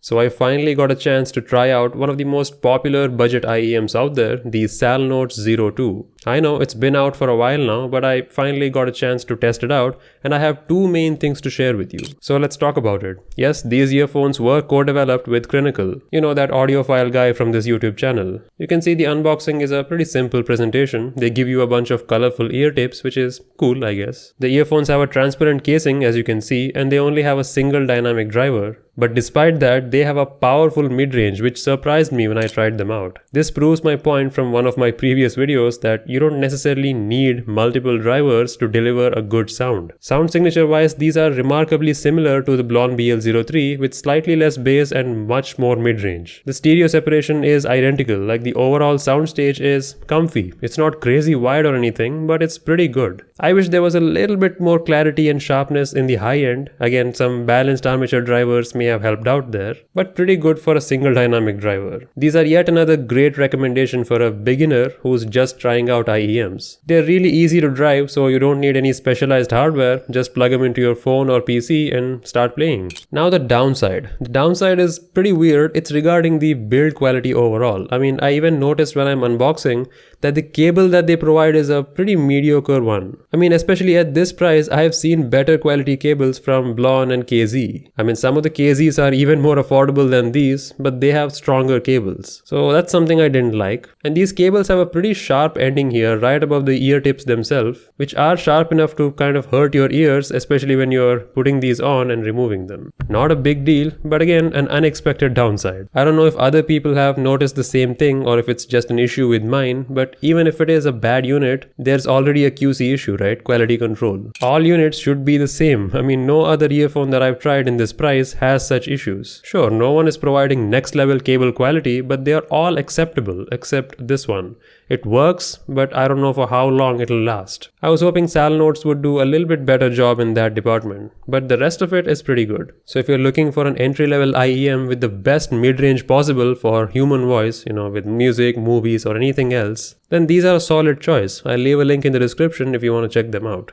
So I finally got a chance to try out one of the most popular budget IEMs out there, the Salnotes Zero 2. I know it's been out for a while now, but I finally got a chance to test it out, and I have two main things to share with you. So let's talk about it. Yes, these earphones were co-developed with Crinacle, you know, that audiophile guy from this YouTube channel. You can see the unboxing is a pretty simple presentation. They give you a bunch of colorful ear tips, which is cool, I guess. The earphones have a transparent casing, as you can see, and they only have a single dynamic driver. But despite that, they have a powerful mid-range, which surprised me when I tried them out. This proves my point from one of my previous videos that you don't necessarily need multiple drivers to deliver a good sound. Sound signature wise, these are remarkably similar to the Blonde BL03 with slightly less bass and much more mid-range. The stereo separation is identical, like the overall soundstage is comfy. It's not crazy wide or anything, but it's pretty good. I wish there was a little bit more clarity and sharpness in the high end. Again, some balanced armature drivers may have helped out there, but pretty good for a single dynamic driver. These are yet another great recommendation for a beginner who's just trying out IEMs. They're really easy to drive, so you don't need any specialized hardware. Just plug them into your phone or PC and start playing. Now the downside. The downside is pretty weird. It's regarding the build quality overall. I mean, I even noticed when I'm unboxing that the cable that they provide is a pretty mediocre one. I mean, especially at this price, I have seen better quality cables from Blonde and KZ. I mean, some of the KZs are even more affordable than these, but they have stronger cables. So that's something I didn't like. And these cables have a pretty sharp ending here right above the ear tips themselves, which are sharp enough to kind of hurt your ears, especially when you're putting these on and removing them. Not a big deal, but again, an unexpected downside. I don't know if other people have noticed the same thing or if it's just an issue with mine, but even if it is a bad unit, there's already a QC issue, right? Quality control. All units should be the same. I mean, no other earphone that I've tried in this price has such issues. Sure, no one is providing next level cable quality, but they are all acceptable except this one. It works, but I don't know for how long it'll last. I was hoping Salnotes would do a little bit better job in that department, but the rest of it is pretty good. So if you're looking for an entry-level IEM with the best mid-range possible for human voice, you know, with music, movies or anything else, then these are a solid choice. I'll leave a link in the description if you want to check them out.